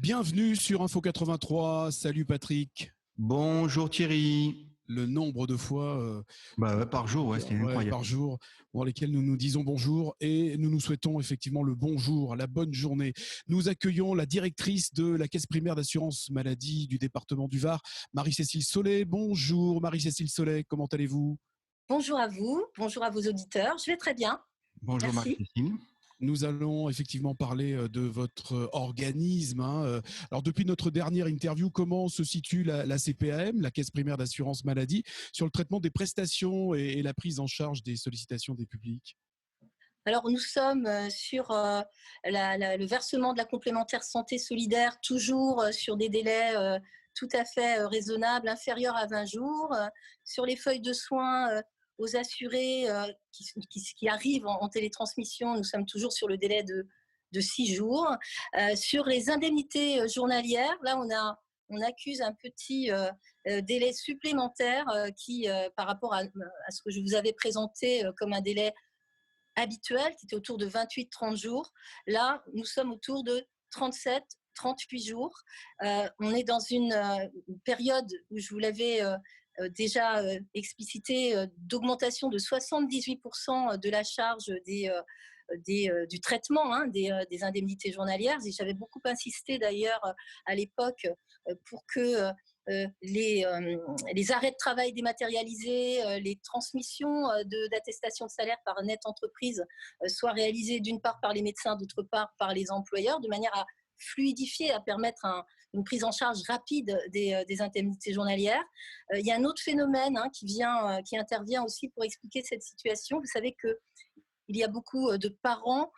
Bienvenue sur Info 83. Salut Patrick. Bonjour Thierry. Le nombre de fois par jour, c'est incroyable. Par jour, dans lesquels nous nous disons bonjour et nous nous souhaitons effectivement le bonjour, la bonne journée. Nous accueillons la directrice de la Caisse primaire d'assurance maladie du département du Var, Marie-Cécile Sollet. Bonjour Marie-Cécile Sollet, comment allez-vous ? Bonjour à vous, bonjour à vos auditeurs. Je vais très bien. Bonjour Marie-Cécile. Nous allons effectivement parler de votre organisme. Alors depuis notre dernière interview, comment se situe la CPAM, la Caisse primaire d'assurance maladie, sur le traitement des prestations et la prise en charge des sollicitations des publics ? Alors nous sommes sur le versement de la complémentaire santé solidaire, toujours sur des délais tout à fait raisonnables, inférieurs à 20 jours. Sur les feuilles de soins aux assurés qui arrivent en télétransmission, nous sommes toujours sur le délai de 6 jours. Sur les indemnités journalières, là on accuse un petit délai supplémentaire qui, par rapport à ce que je vous avais présenté comme un délai habituel, qui était autour de 28-30 jours. Là, nous sommes autour de 37-38 jours. On est dans une période où je vous l'avais déjà explicité, d'augmentation de 78% de la charge du traitement des indemnités journalières. Et j'avais beaucoup insisté d'ailleurs à l'époque pour que les arrêts de travail dématérialisés, les transmissions d'attestations de salaire par net entreprise soient réalisées d'une part par les médecins, d'autre part par les employeurs, de manière à fluidifier, à permettre une prise en charge rapide des indemnités journalières. Il y a un autre phénomène qui intervient aussi pour expliquer cette situation. Vous savez qu'il y a beaucoup de parents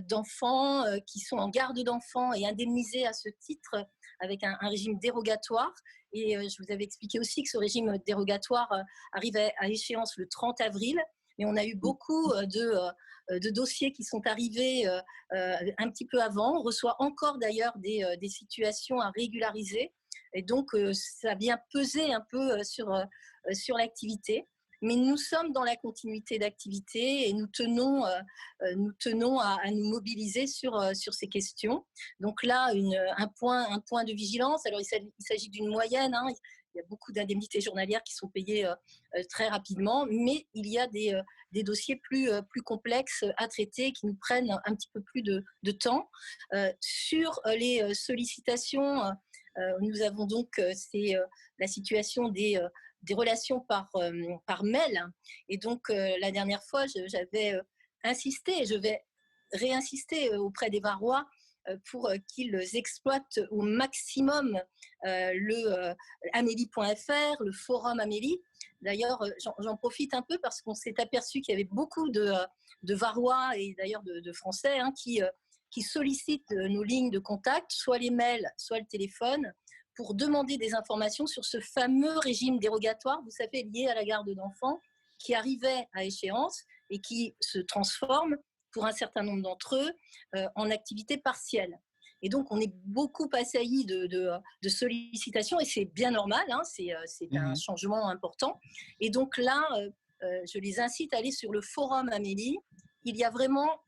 d'enfants qui sont en garde d'enfants et indemnisés à ce titre avec un régime dérogatoire. Et je vous avais expliqué aussi que ce régime dérogatoire arrivait à échéance le 30 avril. Mais on a eu beaucoup de dossiers qui sont arrivés un petit peu avant. On reçoit encore d'ailleurs des situations à régulariser. Et donc, ça vient peser un peu sur l'activité. Mais nous sommes dans la continuité d'activité et nous tenons à nous mobiliser sur ces questions. Donc là, un point de vigilance. Alors, il s'agit d'une moyenne. Il y a beaucoup d'indemnités journalières qui sont payées très rapidement, mais il y a des dossiers plus complexes à traiter qui nous prennent un petit peu plus de temps. Sur les sollicitations, nous avons donc la situation des relations par mail. Et donc, la dernière fois, j'avais insisté, et je vais réinsister auprès des Varois pour qu'ils exploitent au maximum Amélie.fr, le forum Amélie. D'ailleurs, j'en profite un peu parce qu'on s'est aperçu qu'il y avait beaucoup de Varois et d'ailleurs de Français qui sollicitent nos lignes de contact, soit les mails, soit le téléphone, pour demander des informations sur ce fameux régime dérogatoire, vous savez, lié à la garde d'enfants, qui arrivait à échéance et qui se transforme, pour un certain nombre d'entre eux, en activité partielle. Et donc, on est beaucoup assaillis de sollicitations, et c'est bien normal, c'est un changement important. Et donc là, je les incite à aller sur le forum Amélie. Il y a vraiment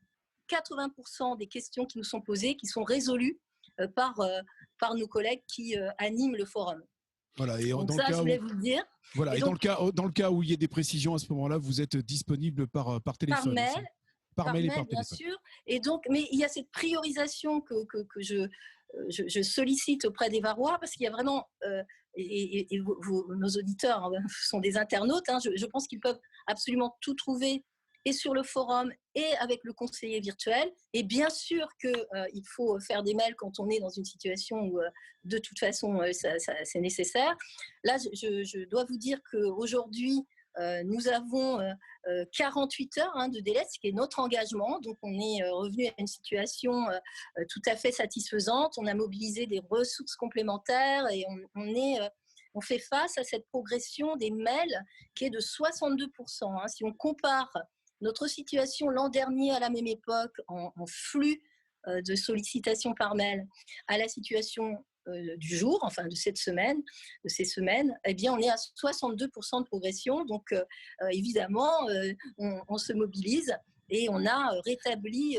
80% des questions qui nous sont posées, qui sont résolues par nos collègues qui animent le forum. Voilà, et donc ça, je voulais vous le dire. Voilà, et donc, dans le cas où il y a des précisions à ce moment-là, vous êtes disponible par téléphone. Par mail, bien sûr. Et donc, mais il y a cette priorisation que je sollicite auprès des Varois, parce qu'il y a vraiment, nos auditeurs sont des internautes, je pense qu'ils peuvent absolument tout trouver, et sur le forum, et avec le conseiller virtuel. Et bien sûr qu'il faut faire des mails quand on est dans une situation où, de toute façon, c'est nécessaire. Là, je dois vous dire qu'aujourd'hui, nous avons 48 heures de délai, ce qui est notre engagement. Donc, on est revenu à une situation tout à fait satisfaisante. On a mobilisé des ressources complémentaires et on fait face à cette progression des mails qui est de 62%. Si on compare notre situation l'an dernier à la même époque en flux de sollicitations par mail à la situation du jour, enfin de ces semaines, eh bien on est à 62% de progression. Donc évidemment, on se mobilise et on a rétabli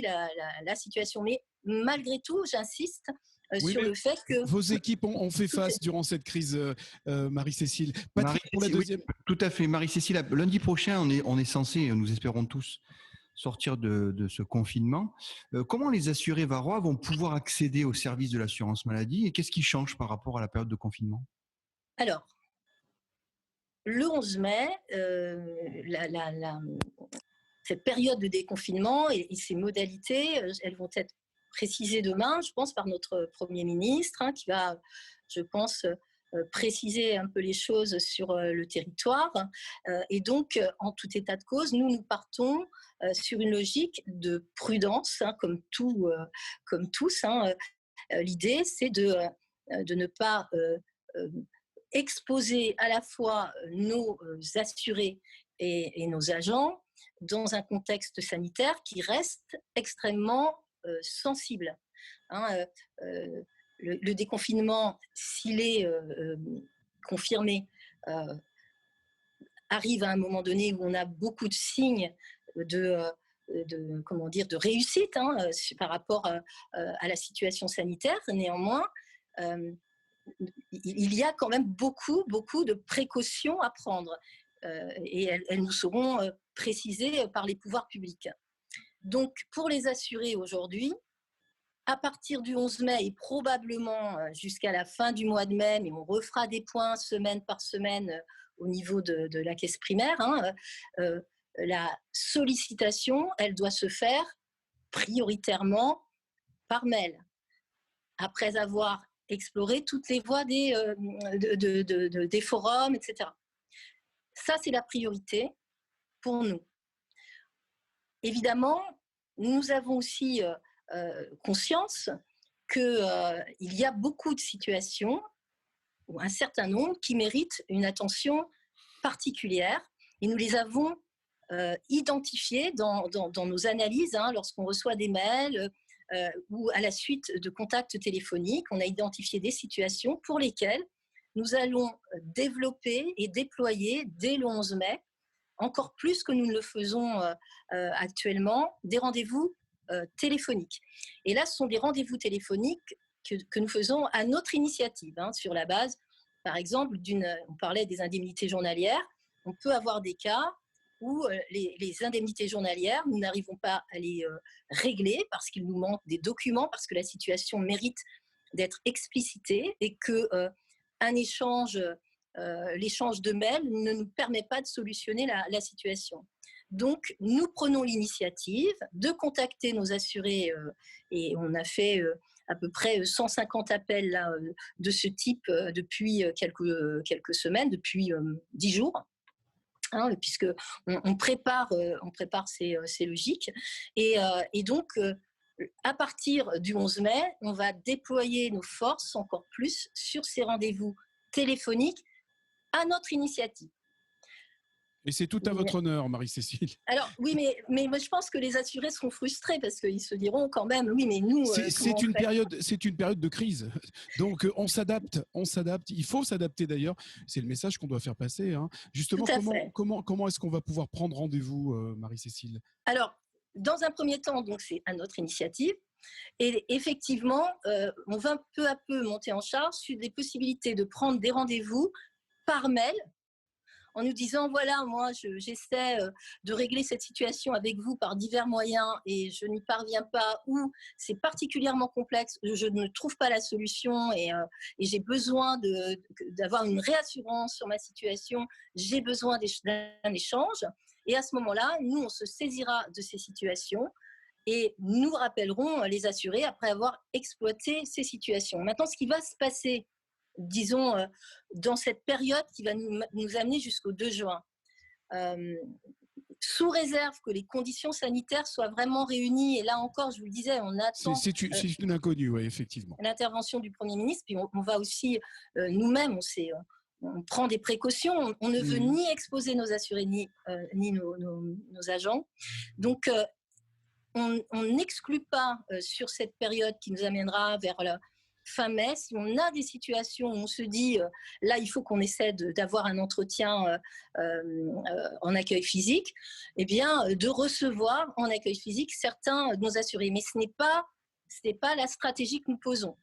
la situation. Mais malgré tout, j'insiste sur le fait que... Vos équipes ont fait face durant cette crise, Marie-Cécile. Patrick, pour la deuxième. Oui, tout à fait. Marie-Cécile, lundi prochain, on est censé, nous espérons tous, sortir de ce confinement. Comment les assurés varois vont pouvoir accéder au service de l'assurance maladie et qu'est-ce qui change par rapport à la période de confinement? Alors, le 11 mai, cette période de déconfinement et ses modalités, elles vont être précisées demain, je pense, par notre Premier ministre, qui va, je pense, préciser un peu les choses sur le territoire. Et donc, en tout état de cause, nous partons sur une logique de prudence, comme tous. L'idée, c'est de ne pas exposer à la fois nos assurés et nos agents dans un contexte sanitaire qui reste extrêmement sensible. Le déconfinement, s'il est confirmé, arrive à un moment donné où on a beaucoup de signes de réussite par rapport à la situation sanitaire. Néanmoins, il y a quand même beaucoup de précautions à prendre et elles nous seront précisées par les pouvoirs publics. Donc, pour les assurés aujourd'hui, à partir du 11 mai et probablement jusqu'à la fin du mois de mai, mais on refera des points semaine par semaine au niveau de la caisse primaire, la sollicitation, elle doit se faire prioritairement par mail, après avoir exploré toutes les voies des forums, etc. Ça, c'est la priorité pour nous. Évidemment, nous avons aussi conscience qu'il y a beaucoup de situations, ou un certain nombre, qui méritent une attention particulière. Et nous les avons identifiées dans nos analyses, lorsqu'on reçoit des mails ou à la suite de contacts téléphoniques. On a identifié des situations pour lesquelles nous allons développer et déployer dès le 11 mai, encore plus que nous ne le faisons actuellement, des rendez-vous téléphoniques. Et là, ce sont des rendez-vous téléphoniques que nous faisons à notre initiative, sur la base, par exemple, on parlait des indemnités journalières. On peut avoir des cas où les indemnités journalières, nous n'arrivons pas à les régler parce qu'il nous manque des documents, parce que la situation mérite d'être explicitée et que l'échange de mails ne nous permet pas de solutionner la situation. Donc, nous prenons l'initiative de contacter nos assurés et on a fait à peu près 150 appels là, de ce type depuis quelques semaines, depuis 10 jours. Puisque on prépare ces logiques. Et donc, à partir du 11 mai, on va déployer nos forces encore plus sur ces rendez-vous téléphoniques à notre initiative. Et c'est tout à votre honneur, Marie-Cécile. Alors, oui, mais moi, je pense que les assurés seront frustrés parce qu'ils se diront quand même, oui, mais nous… C'est une période de crise. Donc, on s'adapte. Il faut s'adapter d'ailleurs. C'est le message qu'on doit faire passer. Justement, comment est-ce qu'on va pouvoir prendre rendez-vous, Marie-Cécile ? Alors, dans un premier temps, donc, c'est à notre initiative. Et effectivement, on va peu à peu monter en charge sur des possibilités de prendre des rendez-vous par mail, en nous disant, voilà, moi, j'essaie de régler cette situation avec vous par divers moyens et je n'y parviens pas, ou c'est particulièrement complexe, je ne trouve pas la solution et j'ai besoin d'avoir une réassurance sur ma situation, j'ai besoin d'un échange. Et à ce moment-là, nous, on se saisira de ces situations et nous rappellerons les assurés après avoir exploité ces situations. Maintenant, ce qui va se passer, disons, dans cette période qui va nous amener jusqu'au 2 juin, sous réserve que les conditions sanitaires soient vraiment réunies, et là encore, je vous le disais, on attend… C'est une inconnue, oui, effectivement. L'intervention du Premier ministre, puis on va aussi, nous-mêmes, on prend des précautions, on ne veut ni exposer nos assurés, ni nos agents. Donc, on n'exclut pas sur cette période qui nous amènera vers la fin mai, si on a des situations où on se dit, là, il faut qu'on essaie d'avoir un entretien en accueil physique, eh bien, de recevoir en accueil physique certains de nos assurés. Mais ce n'est pas ce n'est pas la stratégie que nous posons.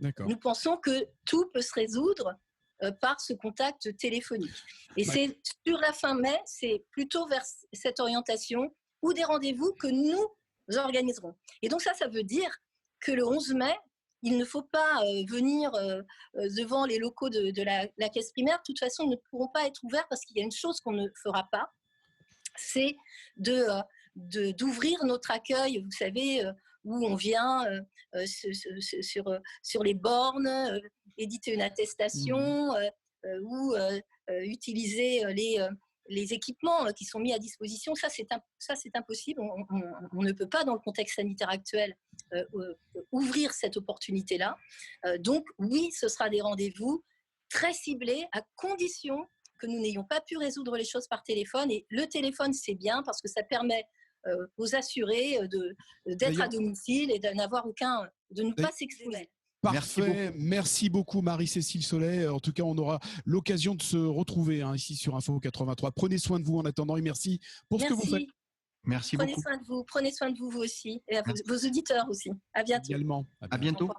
D'accord. Nous pensons que tout peut se résoudre par ce contact téléphonique. Et c'est sur la fin mai, c'est plutôt vers cette orientation ou des rendez-vous que nous organiserons. Et donc ça veut dire que le 11 mai, il ne faut pas venir devant les locaux de la caisse primaire. De toute façon, ils ne pourront pas être ouverts parce qu'il y a une chose qu'on ne fera pas, c'est d'ouvrir notre accueil, vous savez, où on vient sur les bornes, éditer une attestation ou utiliser les équipements qui sont mis à disposition. Ça, c'est impossible. On ne peut pas, dans le contexte sanitaire actuel, ouvrir cette opportunité-là. Donc, oui, ce sera des rendez-vous très ciblés, à condition que nous n'ayons pas pu résoudre les choses par téléphone. Et le téléphone, c'est bien parce que ça permet aux assurés d'être à domicile et de ne pas s'exposer. Parfait, merci beaucoup Marie-Cécile Sollet. En tout cas, on aura l'occasion de se retrouver ici sur Info 83. Prenez soin de vous en attendant et merci pour ce que vous faites. Merci beaucoup. Prenez soin de vous aussi et à vos auditeurs aussi. À bientôt. Également. À bientôt.